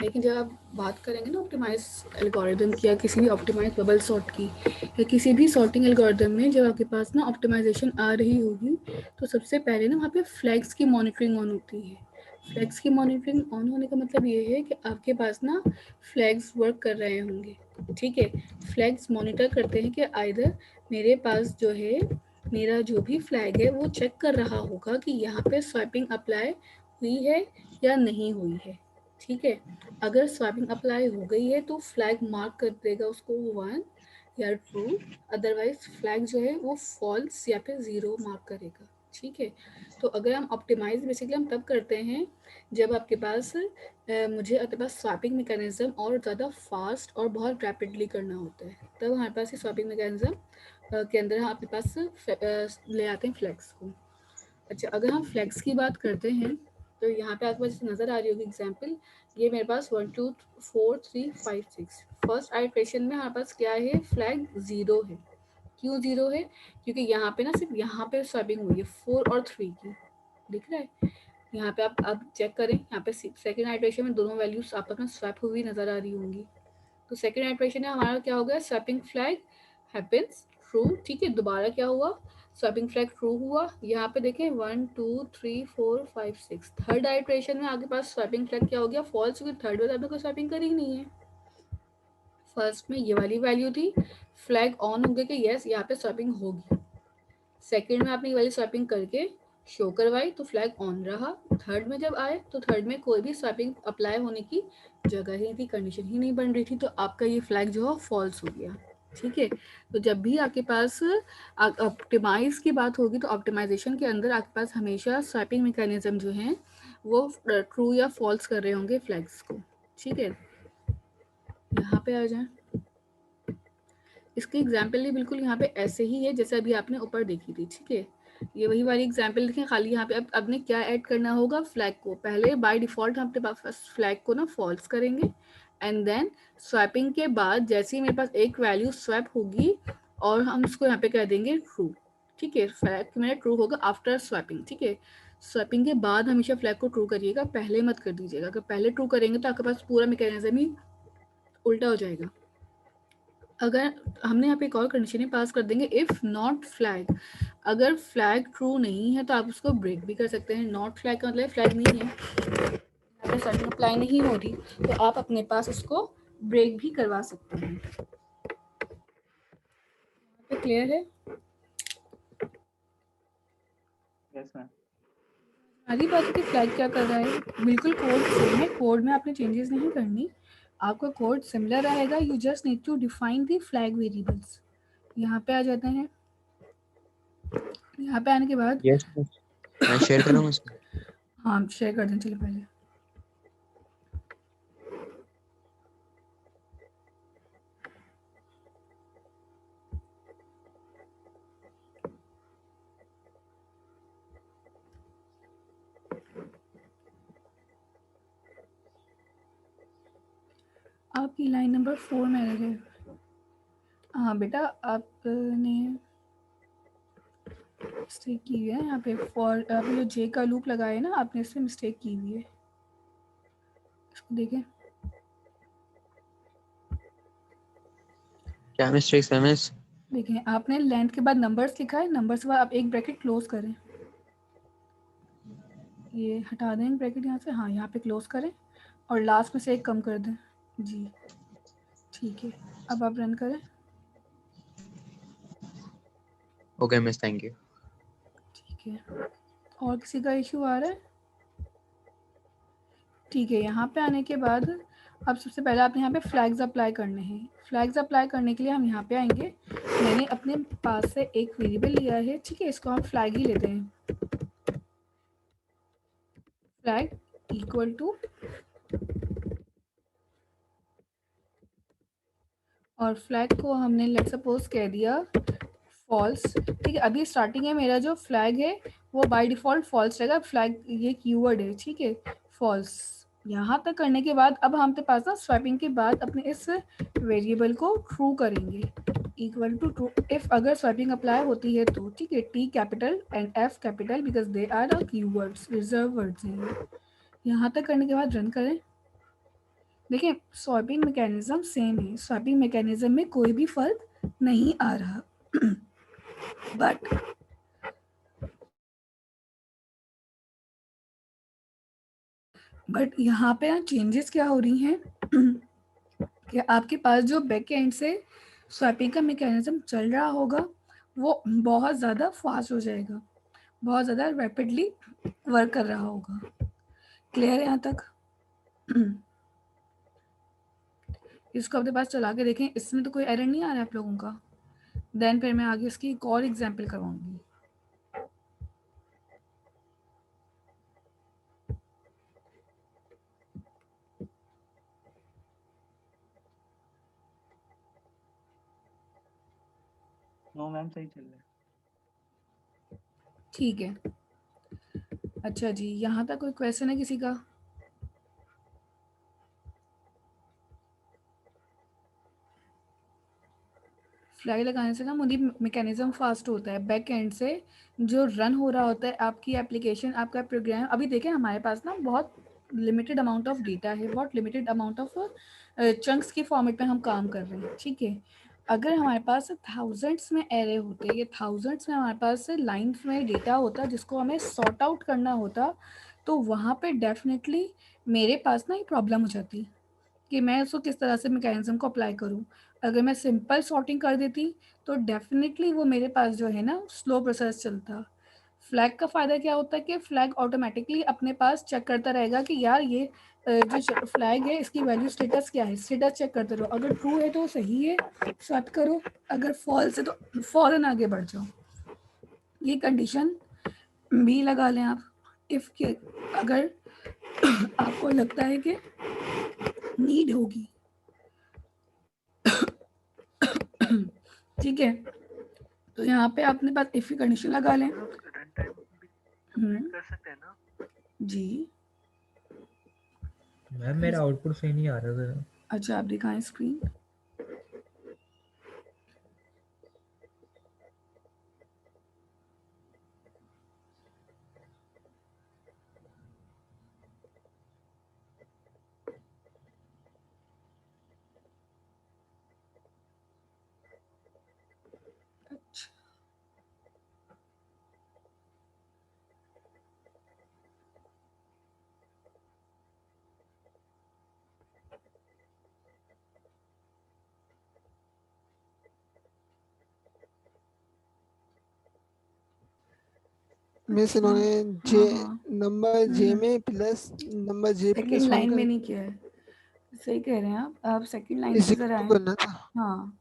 लेकिन जब आप बात करेंगे ना ऑप्टिमाइज एल्गोरिदम की या किसी भी ऑप्टिमाइज बबल सॉर्ट की या किसी भी सॉर्टिंग एल्गोरिदम में जब आपके पास ना ऑप्टिमाइजेशन आ रही होगी तो सबसे पहले ना वहाँ पे फ्लैग्स की मॉनिटरिंग ऑन होती है। फ्लैग्स की मॉनिटरिंग ऑन होने का मतलब ये है कि आपके पास ना फ्लैग्स वर्क कर रहे होंगे। ठीक है, फ्लैग्स मॉनिटर करते हैं कि आइदर मेरे पास जो है मेरा जो भी फ्लैग है वो चेक कर रहा होगा कि यहाँ पे स्वाइपिंग अप्लाई हुई है या नहीं हुई है। ठीक है, अगर स्वाइपिंग अप्लाई हो गई है तो फ्लैग मार्क कर देगा उसको 1 या ट्रू, अदरवाइज फ्लैग जो है वो फॉल्स या फिर 0 मार्क करेगा। ठीक है, तो अगर हम ऑप्टिमाइज बेसिकली हम तब करते हैं जब आपके पास मुझे आपके पास स्वैपिंग मैकेनिज्म और ज़्यादा फास्ट और बहुत रैपिडली करना होता है, तब हमारे पास ये स्वैपिंग मैकेनिज्म के अंदर हम आपके पास ले आते हैं फ्लैग्स को। अच्छा, अगर हम फ्लैग्स की बात करते हैं तो यहाँ पे आपके पास नज़र आ रही होगी एग्जाम्पल, ये मेरे पास 1 2 4 3 5 6 फर्स्ट आइट्रेशन में हमारे पास क्या है, फ्लैग 0 है। क्यों 0 है? क्योंकि यहाँ पे ना सिर्फ यहाँ पे स्वैपिंग हुई है 4 और 3 की, दिख रहा है? यहाँ पे आप चेक करें, यहाँ पे सेकेंड आइट्रेशन में दोनों वैल्यूज आपस में स्वैप हुई नजर आ रही होंगी। तो सेकेंड आइट्रेशन में हमारा क्या हो गया, स्वैपिंग फ्लैग हैपेंस ट्रू। ठीक है, दोबारा क्या हुआ, स्वैपिंग फ्लैग ट्रू हुआ। यहाँ पे देखें 1 2 3 4 5 6, थर्ड आइट्रेशन में आपके पास स्वैपिंग फ्लैग क्या हो गया, फॉल्स, क्योंकि थर्ड में आपने कोई स्वैपिंग करी ही नहीं है। फर्स्ट में ये वाली वैल्यू थी, फ्लैग ऑन हो गया कि यस यहाँ पे स्वैपिंग होगी। सेकेंड में आपने ये वाली स्वैपिंग करके शो करवाई तो फ्लैग ऑन रहा। थर्ड में जब आए तो थर्ड में कोई भी स्वैपिंग अप्लाई होने की जगह ही नहीं थी, कंडीशन ही नहीं बन रही थी, तो आपका ये फ्लैग जो है फॉल्स हो गया। ठीक है, तो जब भी आपके पास ऑप्टिमाइज की बात होगी तो ऑप्टिमाइजेशन के अंदर आपके पास हमेशा स्वैपिंग मैकेनिज्म जो है वो ट्रू या फॉल्स कर रहे होंगे फ्लैग्स को। ठीक है, यहाँ पे आ जाए, इसकी एग्जाम्पल भी बिल्कुल यहाँ पे ऐसे ही है जैसे अभी आपने ऊपर देखी थी। ठीक है, ये वही वाली एग्जाम्पल देखें, खाली यहाँ पे अब आपने क्या ऐड करना होगा, फ्लैग को पहले बाय डिफॉल्ट हम अपने पास फ्लैग को ना फॉल्स करेंगे एंड देन स्वैपिंग के बाद जैसे ही मेरे पास एक वैल्यू स्वैप होगी और हम उसको यहाँ पे कह देंगे ट्रू। ठीक है, फ्लैग मेरा ट्रू होगा आफ्टर स्वैपिंग। ठीक है, स्वैपिंग के बाद हमेशा फ्लैग को ट्रू करिएगा, पहले मत कर दीजिएगा। अगर पहले ट्रू करेंगे तो आपके पास पूरा मैकेनिज्म ही उल्टा हो जाएगा। अगर हमने यहाँ पे एक और कंडीशन पास कर देंगे, इफ नॉट फ्लैग, अगर फ्लैग ट्रू नहीं है तो आप उसको ब्रेक भी कर सकते हैं। नॉट फ्लैग का मतलब फ्लैग नहीं है, यहाँ पे सर्टिंग अप्लाई नहीं हो रही, तो आप अपने पास उसको ब्रेक भी करवा सकते हैं। तो क्लियर है? Yes ma'am. आधी बात कि फ्लैग क्या कर रहा है, बिल्कुल कोड सेम है, कोड में आपने चेंजेस नहीं करनी, आपका कोड सिमिलर रहेगा, you just need to define the flag variables. यहाँ पे आ जाते हैं, यहाँ पे आने के बाद यस मैं शेयर करूँगा इसको। हाँ शेयर कर दें, चलिए पहले आपकी लाइन नंबर 4 में रह गए। हाँ बेटा, आपने मिस्टेक की हुई है यहाँ पे, फॉर आपने जो जे का लूप लगाया है ना, आपने इसमें मिस्टेक की हुई है, इसको देखें। क्या मिस्टेक्स है मिस? देखें, आपने लेंथ के बाद नंबर्स लिखा है, नंबर्स के बाद आप एक ब्रैकेट क्लोज करें, ये हटा दें ब्रैकेट यहाँ से, हाँ यहाँ पे क्लोज करें और लास्ट में से एक कम कर दें जी। ठीक है, अब आप रन करें। Okay miss, thank you. ठीक है, और किसी का इशू आ रहा है? ठीक है, यहाँ पे आने के बाद अब सबसे पहले आपने यहाँ पे फ्लैग्स अप्लाई करने हैं। फ्लैग्स अप्लाई करने के लिए हम यहाँ पे आएंगे, मैंने अपने पास से एक वेरिएबल लिया है, ठीक है, इसको हम फ्लैग ही लेते हैं। फ्लैग इक्वल टू, और फ्लैग को हमने लेट सपोज कह दिया फॉल्स। ठीक है, अभी स्टार्टिंग है, मेरा जो फ्लैग है वो बाय डिफ़ॉल्ट फॉल्स रहेगा, फ्लैग ये कीवर्ड है, ठीक है, फॉल्स। यहाँ तक करने के बाद अब हम पास ना स्वैपिंग के बाद अपने इस वेरिएबल को ट्रू करेंगे, इक्वल टू ट्रू इफ अगर स्वैपिंग अप्लाई होती है तो। ठीक है, T capital and F capital because they are keywords, reserve words हैं। यहाँ तक करने के बाद रन करें। देखिए स्वैपिंग मैकेनिज्म सेम है, स्वैपिंग मैकेनिज्म में कोई भी फर्क नहीं आ रहा बट यहाँ पे ना चेंजेस क्या हो रही हैं कि आपके पास जो बैक एंड से स्वैपिंग का मैकेनिज्म चल रहा होगा वो बहुत ज़्यादा फास्ट हो जाएगा, बहुत ज़्यादा रैपिडली वर्क कर रहा होगा। क्लियर है यहाँ तक? इसको अपने पास चला के देखें, इसमें तो कोई एरर नहीं आ रहा है आप लोगों का। देन फिर मैं आगे इसकी एक और एग्जाम्पल करवाऊंगी। नो मैम सही चल रहा है। ठीक है, अच्छा जी, यहाँ तक कोई क्वेश्चन है किसी का? फ्लैग लगाने से ना मुझे मैकेनिज्म फास्ट होता है, बैक एंड से जो रन हो रहा होता है आपकी एप्लीकेशन, आपका प्रोग्राम। अभी देखें हमारे पास ना बहुत लिमिटेड अमाउंट ऑफ डेटा है, बहुत लिमिटेड अमाउंट ऑफ चंक्स के फॉर्मेट में हम काम कर रहे हैं, ठीक है। अगर हमारे पास थाउजेंड्स में एरे होते, ये थाउजेंड्स में हमारे पास लाइन्स में डेटा होता जिसको हमें सॉर्ट आउट करना होता, तो वहाँ पे डेफिनेटली मेरे पास ना ये प्रॉब्लम हो जाती कि मैं उसको किस तरह से मैकेनिज्म को अप्लाई करूँ। अगर मैं सिंपल सॉर्टिंग कर देती तो डेफिनेटली वो मेरे पास जो है ना स्लो प्रोसेस चलता। फ्लैग का फ़ायदा क्या होता है कि फ्लैग ऑटोमेटिकली अपने पास चेक करता रहेगा कि यार ये जो फ्लैग है इसकी वैल्यू स्टेटस क्या है, स्टेटस चेक करते रहो। अगर ट्रू है तो सही है, स्वैप करो, अगर फॉल्स है तो फ़ौरन आगे बढ़ जाओ। ये कंडीशन भी लगा लें आप, इफ़ के अगर आपको लगता है कि नीड होगी, ठीक है। तो यहाँ पे आपने पास इफ की कंडीशन लगा लें। रन टाइम भी कंप्लीट कर सकते हैं ना? जी मैम मेरा आउटपुट सही नहीं आ रहा था। अच्छा, आप दिखाएं स्क्रीन। अच्छा, मिस इन्होंने जे हाँ नंबर जे में प्लस नंबर जे सेकेंड प्लस वन लाइन का में नहीं किया है, सही कह रहे हैं आप सेकेंड लाइन इसी पे जरा आए। को करना था। हाँ,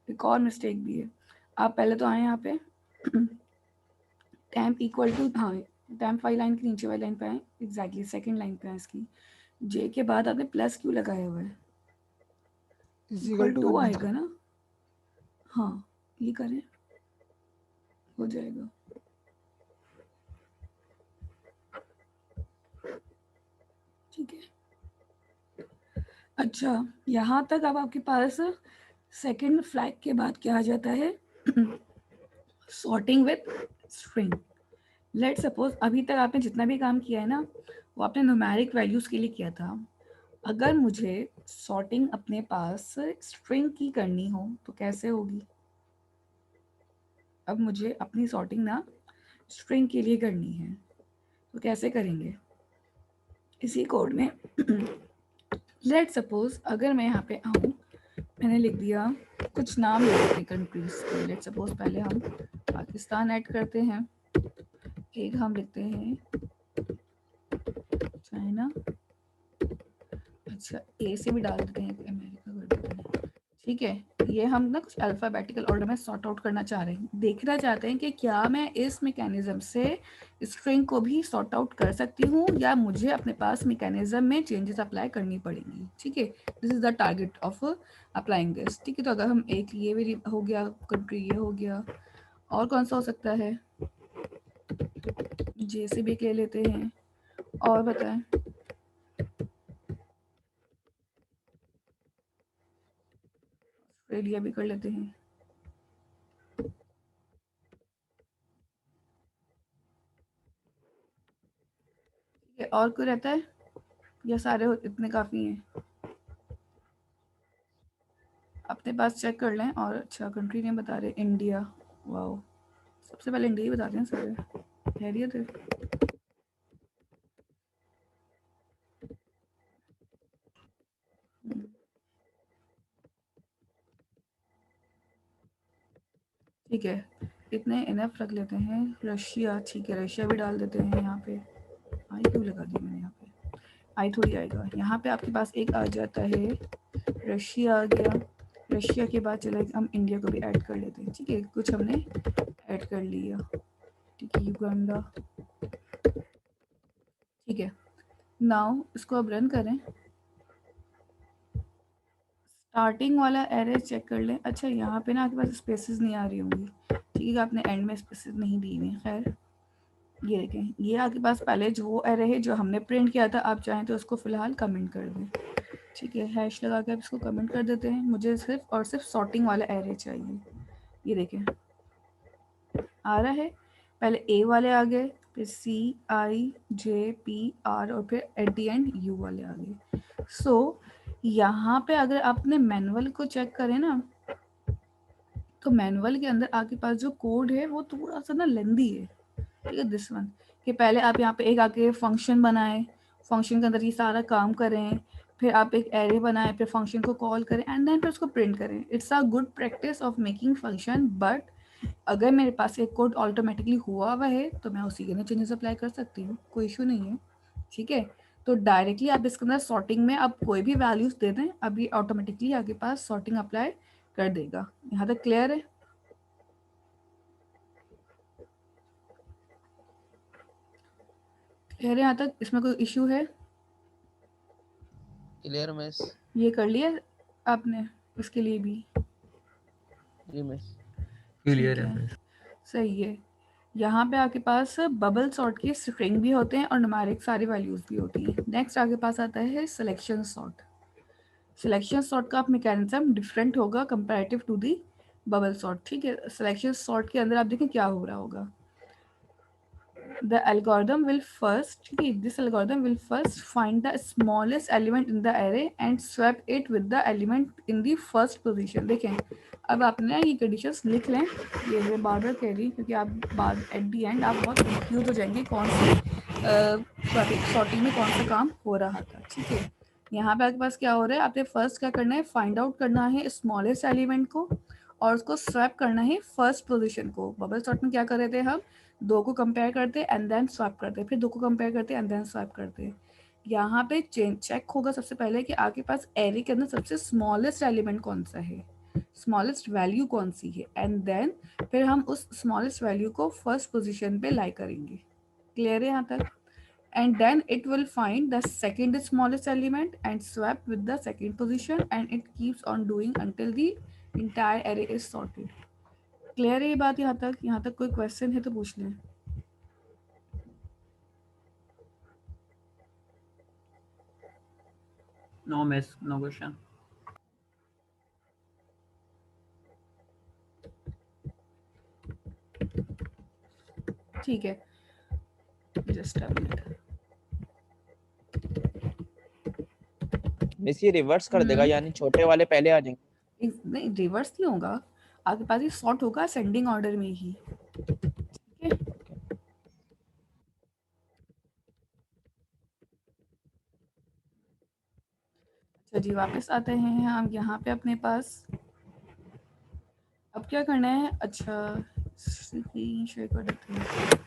एक और मिस्टेक भी है। आप पहले तो आए यहाँ पे टैम्प इक्वल टू, हाँ टैम्प वाली लाइन के नीचे वाली लाइन पे आए, एग्जैक्टली सेकेंड लाइन पे आए इसकी। जे के बाद आपने प्लस क्यों लगाया हुआ है? इजिकल इक्वल टू टू करना था। आएगा ना? हाँ, ये करें, हो जाएगा। ठीक है, अच्छा यहाँ तक अब आपके पास सेकंड फ्लैग के बाद क्या आ जाता है? Sorting with string. Let suppose अभी तक आपने जितना भी काम किया है ना वो आपने न्यूमेरिक वैल्यूज के लिए किया था। अगर मुझे सॉर्टिंग अपने पास स्ट्रिंग की करनी हो तो कैसे होगी? अब मुझे अपनी सॉर्टिंग ना स्ट्रिंग के लिए करनी है तो कैसे करेंगे? इसी कोड में लेट सपोज अगर मैं यहाँ पे आऊँ, मैंने लिख दिया कुछ नाम लिख देते हैं कंट्रीज के। लेट सपोज पहले हम पाकिस्तान ऐड करते हैं, एक हम लिखते हैं चाइना, अच्छा ए से भी डाल देते हैं, अमेरिका कर देते हैं, ठीक है। ये हम ना कुछ अल्फ़ाबेटिकल ऑर्डर में सॉर्ट आउट करना चाह रहे हैं, देखना चाहते हैं कि क्या मैं इस मैकेनिज्म से स्ट्रिंग को भी सॉर्ट आउट कर सकती हूँ या मुझे अपने पास मैकेनिज्म में चेंजेस अप्लाई करनी पड़ेंगी, ठीक है। This is the target of applying this, ठीक है। तो अगर हम एक ये भी हो गया कंट्री, ये हो गया, और कौन सा हो सकता है? जे से भी ले लेते हैं, और बताएं। ऑस्ट्रेलिया भी कर लेते हैं, ठीक है। और कोई रहता है या सारे इतने काफ़ी हैं? अपने पास चेक कर लें। और अच्छा कंट्री नेम बता रहे इंडिया। वाओ, सबसे पहले इंडिया ही बताते हैं सारे। खैरियत है? ठीक है, इतने इनफ रख लेते हैं। रशिया, ठीक है, रशिया भी डाल देते हैं यहाँ पे। आई क्यों लगा दी मैंने यहाँ पे? आई थोड़ी आएगा यहाँ पे। आपके पास एक आ जाता है, रशिया आ गया। रशिया के बाद चला हम इंडिया को भी ऐड कर लेते हैं। ठीक है, कुछ हमने ऐड कर लिया। ठीक है, युगांडा। ठीक है, नाउ इसको अब रन करें। स्टार्टिंग वाला एरे चेक कर लें। अच्छा, यहाँ पे ना आपके पास स्पेसेस नहीं आ रही होंगी। ठीक है, आपने एंड में स्पेसेस नहीं दी हुई। खैर, ये देखें, ये आपके पास पहले जो वो एरे है जो हमने प्रिंट किया था, आप चाहें तो उसको फिलहाल कमेंट कर दें। ठीक है, हैश लगा के आप इसको कमेंट कर देते हैं। मुझे सिर्फ और सिर्फ सॉर्टिंग वाला एरे चाहिए। ये देखें आ रहा है। पहले ए वाले आ गए, फिर सी आई जे पी आर, और फिर एट दी एंड यू वाले आ गए। सो यहाँ पे अगर आपने मैनुअल को चेक करें ना, तो मैनुअल के अंदर आपके पास जो कोड है वो थोड़ा सा ना लेंदी है। ठीक है, दिस वन, कि पहले आप यहाँ पे एक आके फंक्शन बनाएं, फंक्शन के अंदर ये सारा काम करें, फिर आप एक एरे बनाएं, फिर फंक्शन को कॉल करें एंड देन फिर उसको प्रिंट करें। It's a good practice of making function, but अगर मेरे पास एक कोड ऑटोमेटिकली हुआ हुआ है तो मैं उसी के अंदर चेंजेस अप्लाई कर सकती हूँ, कोई इशू नहीं है। ठीक है, तो डायरेक्टली आप इसके अंदर सॉर्टिंग में आप कोई भी वैल्यूज दे दें, अभी ऑटोमेटिकली आपके पास सॉर्टिंग अप्लाई कर देगा। यहाँ तक क्लियर है? क्लियर है यहाँ तक? इसमें कोई इशू है? Clear miss. ये कर लिया आपने इसके लिए भी? जी मिस। क्लियर ठीक है है, मिस। सही है। यहाँ पे आपके पास बबल सॉर्ट के स्ट्रिंग भी होते हैं और न्यूमेरिक सारी वैल्यूज भी होती हैं। नेक्स्ट आपके पास आता है सिलेक्शन सॉर्ट। सिलेक्शन सॉर्ट का मैकेनिज्म डिफरेंट होगा comparative to the bubble sort. ठीक है, सिलेक्शन सॉर्ट के अंदर आप देखें क्या हो रहा होगा। The algorithm will first, this algorithm will first find the smallest element in the array and swap it with the element in the first position। देखें, अब आपने ये कंडीशंस लिख लें, ये मैं बार बार कह रही हूँ क्योंकि आप बाद एट दी एंड आप बहुत कंफ्यूज हो जाएंगे कौन सी सॉर्टिंग में कौन सा काम हो रहा था। ठीक है, यहाँ पे आपके पास क्या हो रहा है, आपने फर्स्ट क्या करना है, फाइंड आउट करना है स्मॉलेस्ट एलिमेंट को और उसको स्वैप करना है फर्स्ट पोजीशन को। बबल सॉर्ट में क्या कर रहे थे हम, दो को कंपेयर करते एंड देन स्वैप करते, फिर दो को कंपेयर करते एंड देन स्वैप करते। यहाँ पे चेक होगा सबसे पहले कि आपके पास एरे के अंदर सबसे स्मॉलेस्ट एलिमेंट कौन सा है, स्मॉलेस्ट वैल्यू कौन सी है, एंड देन फिर हम उस स्मॉलेस्ट वैल्यू को फर्स्ट पोजीशन पे लाई करेंगे। क्लियर है यहाँ तक? and then it will find the second smallest element and swap with the second position, and it keeps on doing until the entire array is sorted। Clear है ये बात यहाँ तक? यहाँ तक कोई क्वेश्चन है तो पूछ लें। No miss, no question। ठीक है, जस्ट अ मिनट। मिस ये रिवर्स कर देगा, यानी छोटे वाले पहले आ जाएंगे? नहीं, रिवर्स नहीं होगा, आपके पास ये सॉर्ट होगा असेंडिंग ऑर्डर में ही। ठीक है, अच्छा जी, वापस आते हैं हम यहाँ पे अपने पास। अब क्या करना है, अच्छा स्क्रीन शेयर कर देते हैं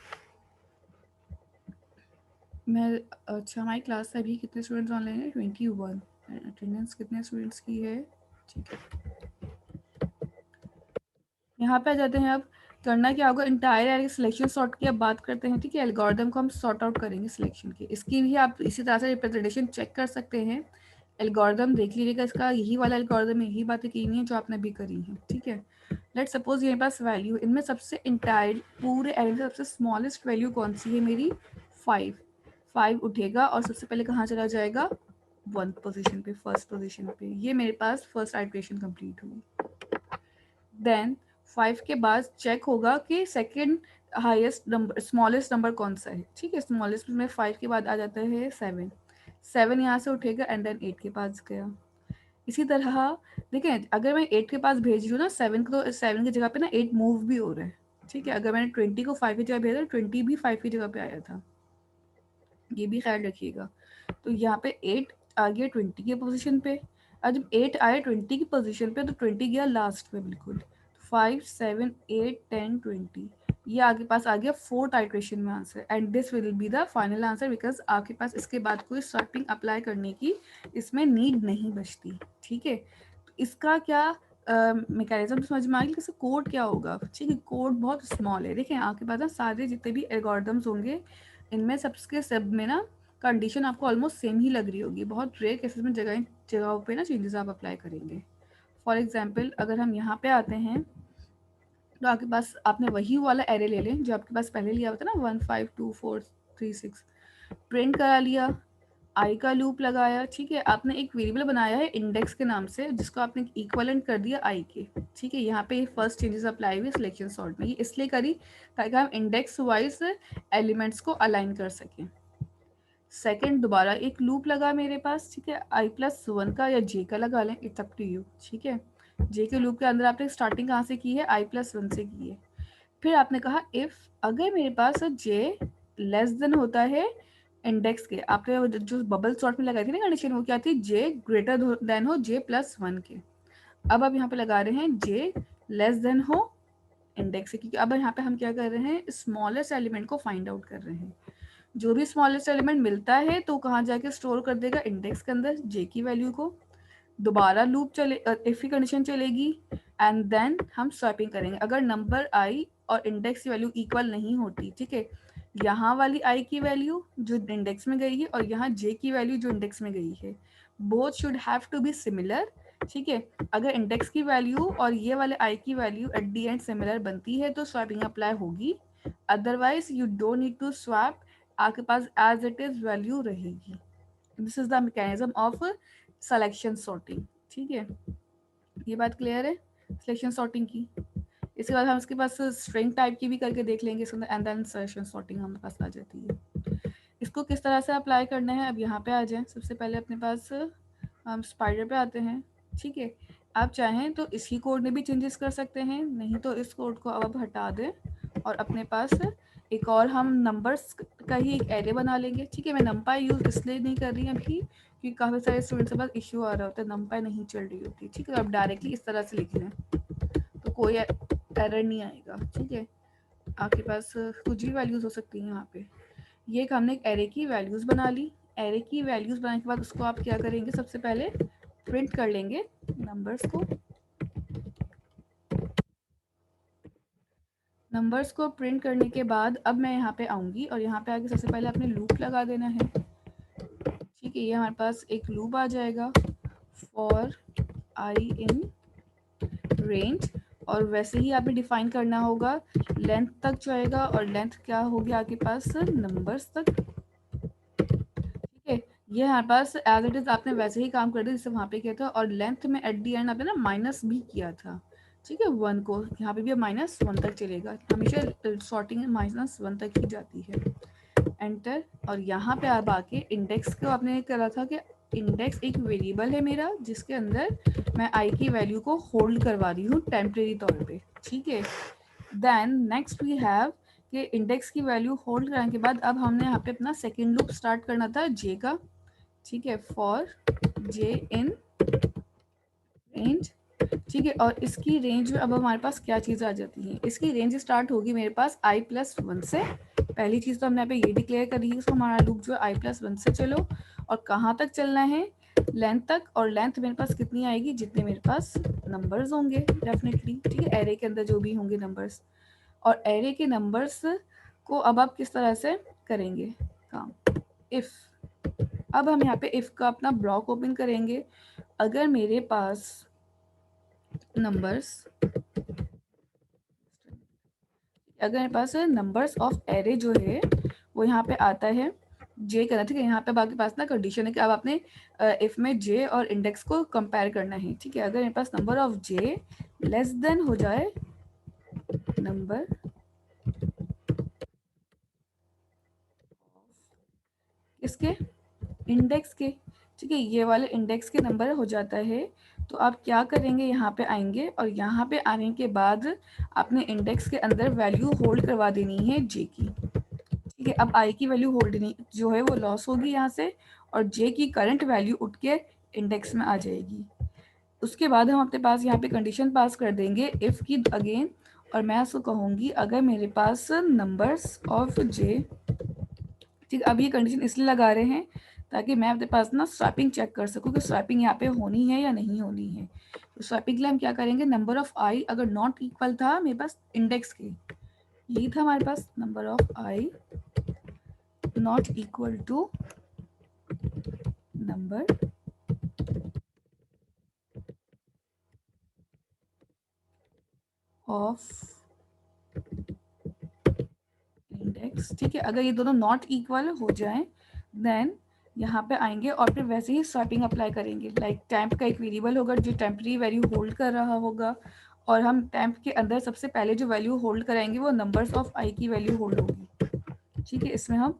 मैं। अच्छा, हमारी क्लास से अभी कितने स्टूडेंट्स ऑनलाइन है? 21। अटेंडेंस कितने स्टूडेंट्स की है? ठीक है, यहाँ पे आ जाते हैं। अब करना क्या होगा, इंटायर एरे सिलेक्शन सॉर्ट की अब बात करते हैं। ठीक है, एल्गोरिथम को हम सॉर्ट आउट करेंगे सिलेक्शन के। इसकी भी आप इसी तरह से रिप्रेजेंटेशन चेक कर सकते हैं। एल्गोरिथम देख लीजिएगा, इसका यही वाला एल्गोरिथम है, यही बातें की नहीं है जो आपने अभी करी हैं। ठीक है, लेट सपोज मेरे पास वैल्यू, इनमें सबसे इंटायर पूरे एरे में सबसे स्मॉलेस्ट वैल्यू कौन सी है मेरी? 5 उठेगा और सबसे पहले कहाँ चला जाएगा? 1 पोजीशन पे, फर्स्ट पोजीशन पे। ये मेरे पास फर्स्ट आइटरेशन कंप्लीट हुई। देन 5 के बाद चेक होगा कि second highest number, smallest number कौन सा है। ठीक है, स्मॉलेस्ट में 5 के बाद आ जाता है 7 यहाँ से उठेगा एंड देन 8 के पास गया। इसी तरह देखें, अगर मैं 8 के पास भेज रही हूँ ना 7 को, तो 7 की जगह पे ना 8 मूव भी हो रहा है, ठीक है। अगर मैंने 20 को 5 की जगह भेजा, 20 भी 5 की जगह पे आया था, ये भी ख्याल रखिएगा। तो यहाँ पे 8 आ गया 20 की पोजीशन पे। अब जब 8 आया 20 की पोजीशन पे, तो 20 गया लास्ट में बिल्कुल। 5 7 8 10 20 ये आगे पास आ गया 4th आइट्रेशन में answer, and this will be the final answer, because आपके पास इसके बाद कोई स्वैपिंग अप्लाई करने की इसमें नीड नहीं बचती, ठीक है। तो इसका क्या मैकेनिज्म समझ में आ गया, कोड क्या होगा, ठीक है। कोड बहुत स्मॉल है, देखें आपके पास ना सारे जितने भी एल्गोरिदम्स होंगे, इनमें सबके सब में ना कंडीशन आपको ऑलमोस्ट सेम ही लग रही होगी। बहुत रेयर केसेस में जगहों पे ना चेंजेस आप अप्लाई करेंगे। फॉर एग्जांपल अगर हम यहाँ पे आते हैं, तो आपके पास आपने वही वाला एरे ले लें जो आपके पास पहले लिया होता है ना, 1 5 2 4 3 6, प्रिंट करा लिया, आई का लूप लगाया, ठीक है। आपने एक वेरिएबल बनाया है इंडेक्स के नाम से, जिसको आपने इक्वलेंट कर दिया आई के, ठीक है। यहाँ पे फर्स्ट चेंजेस अप्लाई हुई सिलेक्शन सॉर्ट में, ये इसलिए करी ताकि हम इंडेक्स वाइज एलिमेंट्स को अलाइन कर सकें। सेकंड दोबारा एक लूप लगा मेरे पास, ठीक है, i+1 का या j का लगा लें, इट्स अप टू यू, ठीक है। j के लूप के अंदर आपने स्टार्टिंग कहाँ से की है, i+1 से की है। फिर आपने कहा इफ अगर मेरे पास j लेस देन होता है इंडेक्स के, आपने जो बबल सॉर्ट में लगाई थी ना कंडीशन, वो क्या थी, j ग्रेटर देन हो j+1 के। अब आप यहाँ पे लगा रहे हैं j लेस देन हो इंडेक्स से, क्योंकि अब यहाँ पे हम क्या कर रहे हैं, स्मॉलेस्ट एलिमेंट को फाइंड आउट कर रहे हैं। जो भी स्मॉलेस्ट एलिमेंट मिलता है तो कहाँ जाके स्टोर कर देगा, इंडेक्स के अंदर j की वैल्यू को। दोबारा लूप चले, इफ की कंडीशन चलेगी, एंड देन हम स्वैपिंग करेंगे। अगर नंबर i और इंडेक्स की वैल्यू इक्वल नहीं होती, ठीक है, यहाँ वाली i की वैल्यू जो इंडेक्स में गई है और यहाँ j की वैल्यू जो इंडेक्स में गई है, both should have to be similar, ठीक है। अगर इंडेक्स की वैल्यू और ये वाले i की value at the end similar बनती है तो स्वैपिंग अप्लाई होगी, otherwise you don't need to swap, आपके पास एज इट इज वैल्यू रहेगी। This is the mechanism of selection sorting, ठीक है। ये बात क्लियर है सिलेक्शन सॉर्टिंग की। इसके बाद हम इसके पास स्ट्रिंग टाइप की भी करके देख लेंगे इसके अंदर, एंड देन सिलेक्शन सॉर्टिंग हमारे पास आ जाती है। इसको किस तरह से अप्लाई करना है, अब यहाँ पे आ जाएं। सबसे पहले अपने पास हम स्पाइडर पे आते हैं, ठीक है। आप चाहें तो इसी कोड में भी चेंजेस कर सकते हैं, नहीं तो इस कोड को अब हटा दें और अपने पास एक और हम नंबर्स का ही एक एरे बना लेंगे, ठीक है। मैं नंपाई यूज़ इसलिए नहीं कर रही अभी क्योंकि काफ़ी सारे स्टूडेंट्स के पास इश्यू आ रहा होता है, नंपाई नहीं चल रही होती, ठीक है। अब डायरेक्टली इस तरह से लिख लें तो कोई एरर नहीं आएगा, ठीक है। आपके पास कुछ भी वैल्यूज़ हो सकती हैं यहाँ पे। ये एक हमने एक एरे की वैल्यूज़ बना ली। एरे की वैल्यूज़ बनाने के बाद उसको आप क्या करेंगे, सबसे पहले प्रिंट कर लेंगे नंबर्स को। नंबर्स को प्रिंट करने के बाद अब मैं यहाँ पे आऊँगी और यहाँ पे आके सबसे पहले आपने लूप लगा देना है, ठीक है। ये हमारे पास एक लूप आ जाएगा फॉर आई इन रेंज, और वैसे ही आपने डिफाइन करना होगा लेंथ तक जाएगा, और लेंथ क्या होगी आपके पास, नंबर्स तक, ठीक है। ये हमारे पास एज इट इज आपने वैसे ही काम कर दिया जैसे वहाँ पे किया था, और लेंथ में एट दी एंड आपने ना माइनस भी किया था, ठीक है। 1 को यहाँ पे भी अब -1 तक चलेगा, हमेशा सॉर्टिंग -1 तक ही जाती है। एंटर, और यहाँ पे आप आके इंडेक्स को आपने करा था कि इंडेक्स एक वेरिएबल है मेरा जिसके अंदर मैं आई की वैल्यू को होल्ड करवा रही हूँ टेम्परेरी तौर पे, ठीक है। देन नेक्स्ट वी हैव कि इंडेक्स की वैल्यू होल्ड कराने के बाद अब हमने यहाँ पे अपना सेकेंड लूप स्टार्ट करना था जे का, ठीक है, फॉर जे इन रेंज, ठीक है। और इसकी रेंज में अब हमारे पास क्या चीज़ आ जाती है, इसकी रेंज स्टार्ट होगी मेरे पास i+1 से। पहली चीज़ तो हमने यहाँ पे ये डिक्लेयर करी है, हमारा लूप जो i+1 से चलो, और कहाँ तक चलना है, लेंथ तक। और लेंथ मेरे पास कितनी आएगी, जितने मेरे पास नंबर्स होंगे डेफिनेटली, ठीक है, एरे के अंदर जो भी होंगे नंबर्स। और एरे के नंबर्स को अब आप किस तरह से करेंगे काम, इफ़। अब हम यहाँ पे इफ़ का अपना ब्लॉक ओपन करेंगे। अगर मेरे पास नंबर्स, अगर मेरे पास नंबर्स ऑफ एरे जो है वो यहाँ पे आता है जे करना, ठीक है। यहाँ पे आपके पास ना कंडीशन है कि अब आपने इफ में जे और इंडेक्स को कंपेयर करना है, ठीक है। अगर मेरे पास number of J less than हो जाए नंबर इसके इंडेक्स के, ठीक है, ये वाले इंडेक्स के नंबर हो जाता है। तो आप क्या करेंगे, यहाँ पे आएंगे और यहाँ पे आने के बाद आपने इंडेक्स के अंदर वैल्यू होल्ड करवा देनी है जे की। ठीक है, अब आई की वैल्यू होल्ड नहीं जो है वो लॉस होगी यहाँ से, और जे की करंट वैल्यू उठ के इंडेक्स में आ जाएगी। उसके बाद हम अपने पास यहाँ पे कंडीशन पास कर देंगे इफ़ की अगेन, और मैं उसको कहूँगी अगर मेरे पास नंबर्स ऑफ जे, ठीक, अब ये कंडीशन इसलिए लगा रहे हैं ताकि मैं अपने पास ना स्वैपिंग चेक कर सकूँ कि स्वैपिंग यहाँ पे होनी है या नहीं होनी है। तो स्वैपिंग के लिए हम क्या करेंगे, नंबर ऑफ आई अगर नॉट इक्वल था मेरे पास इंडेक्स के, यही था हमारे पास, number of I not equal to number of index. ठीक है, अगर ये दोनों नॉट इक्वल हो जाएं देन यहाँ पे आएंगे और फिर वैसे ही स्वैपिंग अप्लाई करेंगे। लाइक टेम्प का एक वेरिएबल होगा जो टेम्परी वैल्यू होल्ड कर रहा होगा, और हम टेम्प के अंदर सबसे पहले जो वैल्यू होल्ड कराएंगे वो नंबर्स ऑफ आई की वैल्यू होल्ड होगी। ठीक है, इसमें हम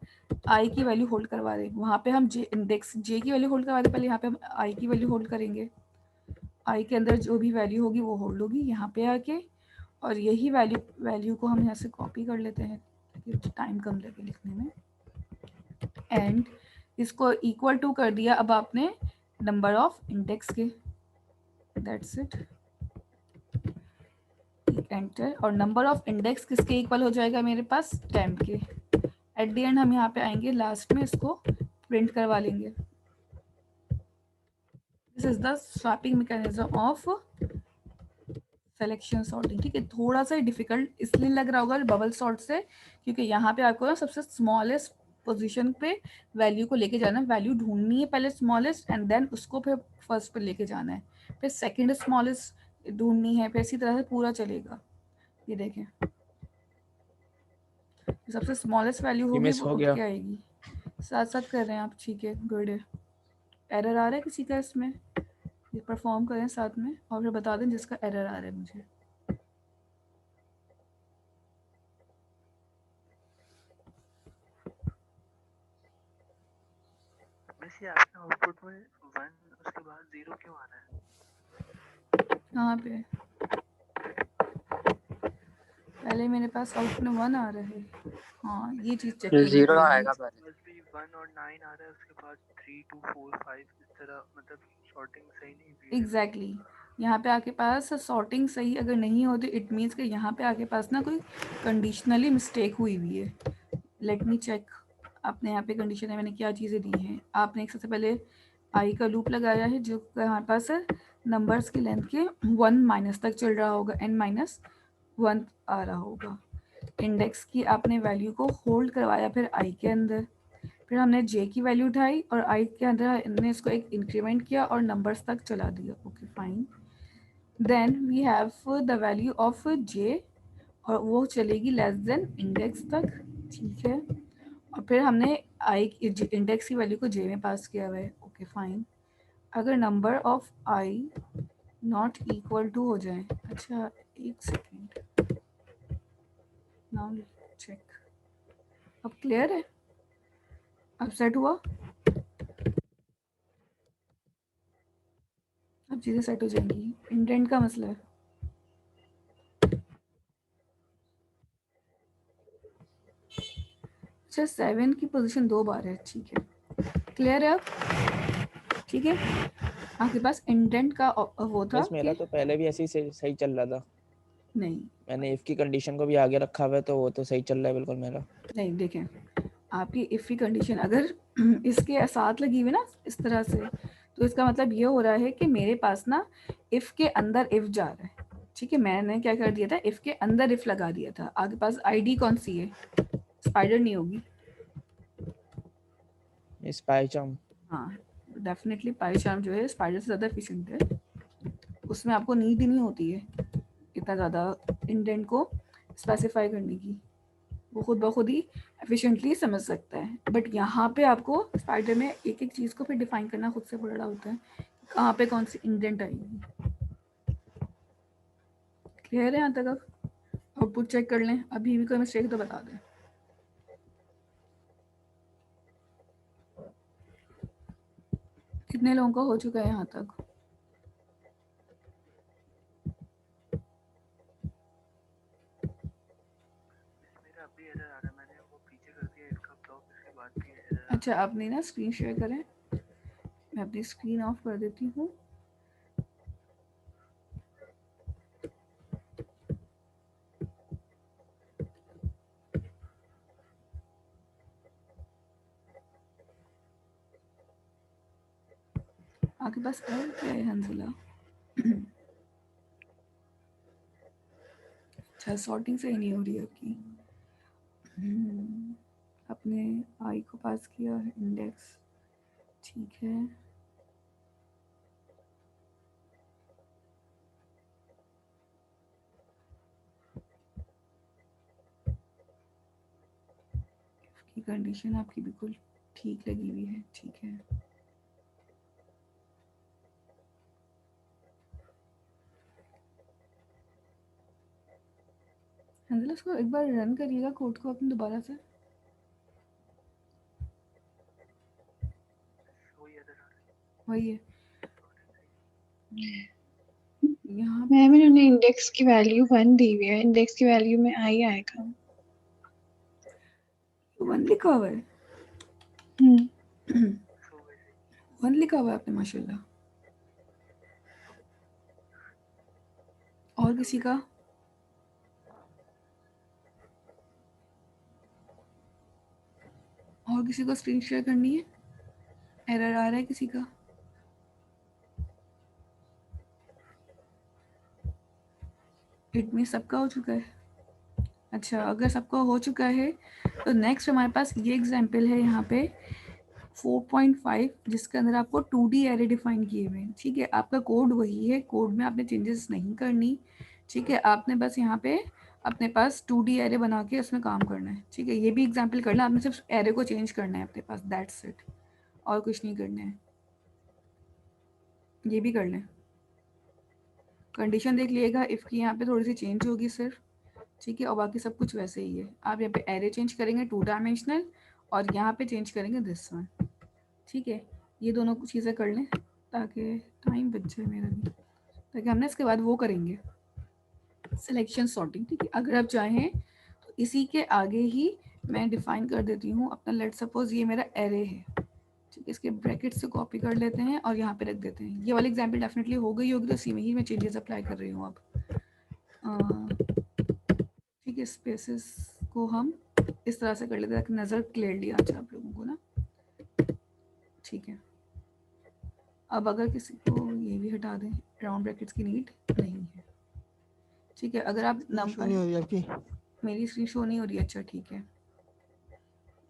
आई की वैल्यू होल्ड करवा दें, वहाँ पे हम जे इंडेक्स जे की वैल्यू होल्ड करवा दें, पहले यहाँ पे हम आई की वैल्यू होल्ड करेंगे। आई के अंदर जो भी वैल्यू होगी वो होल्ड होगी यहाँ पे आके, और यही वैल्यू को हम यहाँ से कॉपी कर लेते हैं ताकि टाइम कम लगे लिखने में, एंड इसको इक्वल टू कर दिया अब आपने नंबर ऑफ इंडेक्स के, दैट्स इट, एंटर। और नंबर ऑफ इंडेक्स किसके इक्वल हो जाएगा मेरे पास, टेम्प के। एट द एंड हम यहाँ पे आएंगे, लास्ट में इसको प्रिंट करवा लेंगे। This is the swapping mechanism of selection sorting. ठीक है, थोड़ा सा डिफिकल्ट इसलिए लग रहा होगा बबल सॉर्ट से, क्योंकि यहाँ पे आपको ना सबसे स्मॉलेस्ट पोजीशन पे वैल्यू को लेके जाना है, वैल्यू ढूंढनी है पहले स्मॉलेस्ट, एंड देन उसको फिर फर्स्ट पे लेके जाना है, फिर सेकंड स्मॉलेस्ट ढूंढनी है, फिर इसी तरह से पूरा चलेगा। ये देखें, सबसे स्मॉलेस्ट वैल्यू ये होगी मिस वो हो उठ गया। के आएगी। साथ साथ कर रहे हैं आप, ठीक है, गुड है। एरर आ रहा है किसी का इसमें, ये परफॉर्म करें साथ में और फिर बता दें जिसका एरर आ रहा है मुझे। वैसे आपके आउटपुट में 1 उसके बाद 0 क्यों आ रहा है? कहाँ पे, पहले मेरे पास आउटपुट में 1 आ रहा है, हाँ ये चीज़ चेक करनी जीरो पड़ेगी। आएगा पहले। बस भी 1 और 9 आ रहा है, उसके बाद 3 2 4 5 इस तरह, मतलब सॉर्टिंग सही नहीं हुई है। एग्जैक्टली यहाँ पे आपके पास सॉर्टिंग सही अगर नहीं होती इट मीन्स कि यहाँ पे आपके पास ना कोई कंडीशनली मिस्टेक हुई हुई है। लेट मी चेक, आपने यहाँ पे कंडीशन है, मैंने क्या चीज़ें दी हैं। आपने एक सबसे पहले आई का लूप लगाया है जो हमारे पास नंबर्स की लेंथ के 1 माइनस तक चल रहा होगा, n-1 आ रहा होगा। इंडेक्स की आपने वैल्यू को होल्ड करवाया फिर आई के अंदर, फिर हमने जे की वैल्यू उठाई और आई के अंदर हमने इसको एक इंक्रीमेंट किया और नंबर्स तक चला दिया। Okay fine, then we have the value of J और वो चलेगी लेस देन इंडेक्स तक। ठीक है, और फिर हमने आई इंडेक्स की वैल्यू को जे में पास किया हुआ है। ओके फाइन, अगर number of I not equal to हो जाए, अच्छा एक सेकेंड, नाउ चेक, अब क्लियर है, अब सेट हुआ, अब चीज़ें सेट हो जाएंगी। इंडेंट का मसला है, अच्छा 7 की पोजीशन 2 बार है, ठीक है, क्लियर है अब। ठीक है, आपके पास इंडेंट का वो था बस मेरा कि तो पहले भी ऐसे ही सही चल रहा था, नहीं, मैंने इफ की कंडीशन को भी आगे रखा हुआ है तो वो तो सही चल रहा है बिल्कुल मेरा। नहीं देखें, आपकी इफ़ की कंडीशन अगर इसके साथ लगी हुई ना इस तरह से, तो इसका मतलब ये हो रहा है कि मेरे पास ना इफ़ के अंदर इफ़ जा रहा है। ठीक है, मैंने क्या कर दिया था, इफ़ के अंदर इफ़ लगा दिया था। आपके पास आईडी कौन सी है, स्पाइडर नहीं होगी, इस पाइचार्म, हाँ डेफिनेटली पाइचार्म जो है स्पाइडर से ज़्यादा एफिशिएंट है, उसमें आपको नीड ही नहीं होती है इतना ज़्यादा इंडेंट को स्पेसिफाई करने की, वो खुद ब खुद ही एफिशिएंटली समझ सकता है। बट यहाँ पे आपको स्पाइडर में एक एक चीज़ को फिर डिफाइन करना खुद से बड़ा होता है, कहाँ पे कौन सी इंडेंट आएगी। क्लियर है यहाँ तक, अब आउटपुट चेक कर लें, अभी भी कोई मिस्टेक तो बता दें। कितने लोगों का हो चुका है यहाँ तक? मेरा अभी एरर आ रहा है, मैंने वो पीछे कर दिया इसका ब्लॉक, इसके बाद भी एरर। अच्छा, आपने ना स्क्रीन शेयर करें, मैं अपनी स्क्रीन ऑफ कर देती हूँ। आपके पास और क्या है हंजिला? अच्छा, सॉर्टिंग सही नहीं हो रही है आपकी। अपने आई को पास किया है इंडेक्स, ठीक है। की कंडीशन आपकी बिल्कुल ठीक लगी हुई है, ठीक है। हंजिला, इसको एक बार रन करिएगा कोड को अपने दोबारा से। वही एरर आ रहा है। वही है यहाँ मैम इन्होंने इंडेक्स की वैल्यू 1 दी हुई है, इंडेक्स की वैल्यू में आई आएगा। 1 लिखा हुआ है। सो वैसे 1 लिखा हुआ है आपने, माशाल्लाह। और किसी का? और किसी को स्क्रीन शेयर करनी है? एरर आ रहा है किसी का? इट मीन सबका हो चुका है। अच्छा, अगर सबका हो चुका है तो नेक्स्ट हमारे पास ये एग्जांपल है यहाँ पे 4.5, जिसके अंदर आपको 2D एरे डिफाइन किए हुए हैं, ठीक है। आपका कोड वही है, कोड में आपने चेंजेस नहीं करनी, ठीक है। आपने बस यहाँ पे अपने पास 2D एरे बना के उसमें काम करना है, ठीक है। ये भी एग्जांपल करना, आपने सिर्फ एरे को चेंज करना है अपने पास, दैट्स इट, और कुछ नहीं करना है। ये भी कर लें। कंडीशन देख लीजिएगा, इफ़ की यहाँ पे थोड़ी सी चेंज होगी सिर्फ, ठीक है, और बाकी सब कुछ वैसे ही है। आप यहाँ पे एरे चेंज करेंगे 2 डायमेंशनल, और यहाँ पे चेंज करेंगे दिस वन, ठीक है। ये दोनों चीज़ें कर लें ताकि टाइम बच जाए मेरा भी, ताकि हमने इसके बाद वो करेंगे सिलेक्शन सॉर्टिंग, ठीक है। अगर आप चाहें तो इसी के आगे ही मैं डिफाइन कर देती हूँ अपना, लेट सपोज ये मेरा एरे है, ठीक है। इसके ब्रैकेट से कॉपी कर लेते हैं और यहाँ पे रख देते हैं। ये वाली एग्जाम्पल डेफिनेटली हो गई होगी, तो इसी में ही मैं चेंजेस अप्लाई कर रही हूँ अब, ठीक है। स्पेसेस को हम इस तरह से कर लेते हैं ताकि नज़र क्लियरली आ जाए आप लोगों को ना, ठीक है। अब अगर किसी को ये भी हटा दें, राउंड ब्रैकेट्स की नीड नहीं है, ठीक है। अगर आप शो नहीं हो रही आपकी। मेरी स्क्रीन शो नहीं हो रही, अच्छा ठीक है।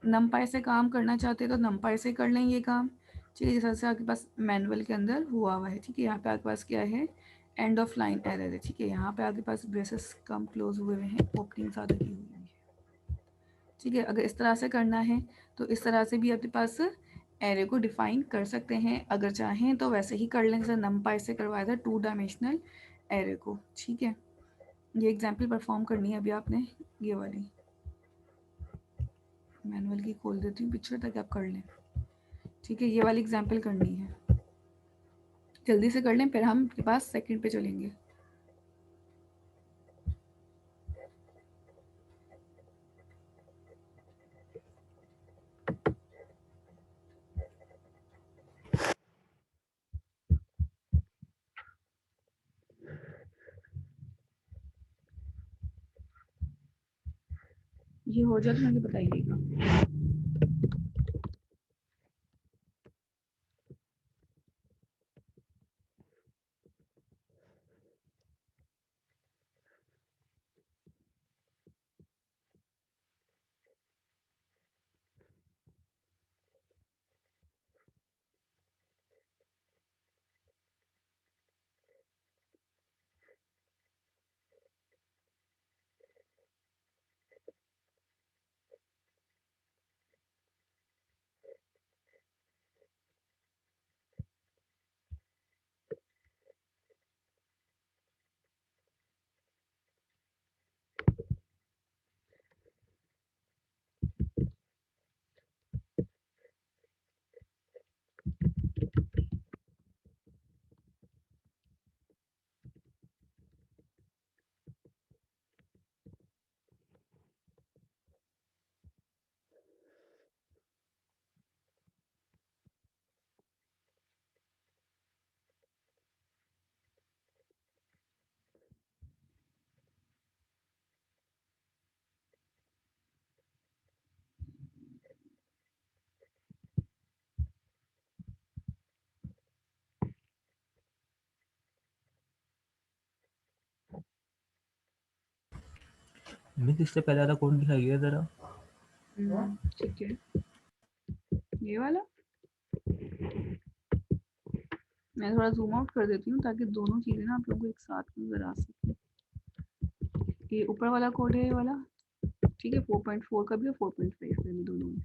नमपाई से काम करना चाहते हैं तो नमपाई से कर लें ये काम, ठीक है। जैसे आपके पास मैनुअल के अंदर हुआ है, ठीक है। यहाँ पे आपके पास क्या है, एंड ऑफ लाइन एरर है, ठीक है। यहाँ पे आपके पास ब्रेसेस कम क्लोज हुए हुए हैं, ओपनिंग ज़्यादा की हुई है, ठीक है। अगर इस तरह से करना है तो इस तरह से भी आपके पास एरे को डिफाइन कर सकते हैं। अगर चाहें तो वैसे ही कर लें जैसे नमपाई से करवाया था 2 डायमेंशनल एरे को, ठीक है। ये एग्जाम्पल परफॉर्म करनी है अभी आपने, ये वाली मैनुअल की खोल देती हूँ पिक्चर ताकि आप कर लें, ठीक है। ये वाली एग्जाम्पल करनी है, जल्दी से कर लें, फिर हम के पास सेकंड पे चलेंगे। ये हो जाए तो मुझे बताइएगा। मिस इससे पहले वाला कोड दिखाइए जरा। ठीक है, ये वाला मैं थोड़ा जूम आउट कर देती हूँ ताकि दोनों चीजें ना आप लोगों को एक साथ नजर आ सके। ये ऊपर वाला कोड है, ये वाला ठीक है, 4.4 का भी और 4.5 का भी, दोनों में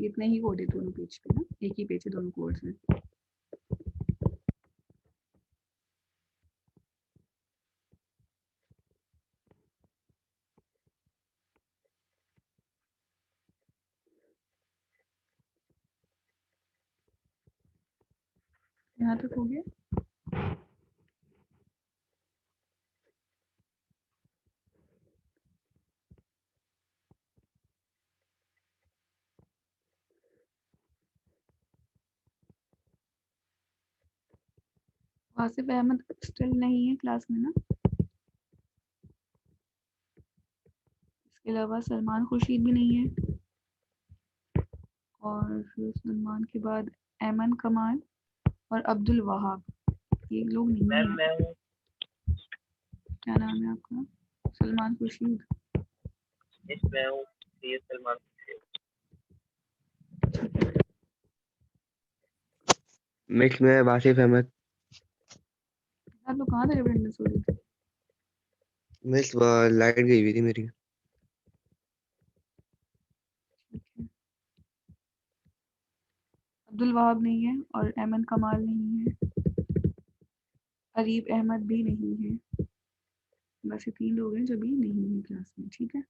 इतने ही कोड है दोनों पेज पे ना, एक ही पेज है दोनों कोड्स में। यहाँ तक हो गया। वासिफ अहमद स्टिल नहीं है क्लास में ना। इसके अलावा सलमान खुर्शीद भी नहीं है, और सलमान के बाद ऐमन कमाल और अब्दुल वहाब, ये लोग नहीं है। क्या नाम है आपका? सलमान खुर्शीद। मिक्स में वासिफ अहमद। आप लोग कहाँ थे अटेंडेंस हो रही थी? मिस लाइट गई हुई थी मेरी। अब्दुल वहाब नहीं है और ऐमन कमाल नहीं है, अरीब अहमद भी नहीं है। बस ये 3 लोग हैं जो भी नहीं है क्लास में, ठीक है।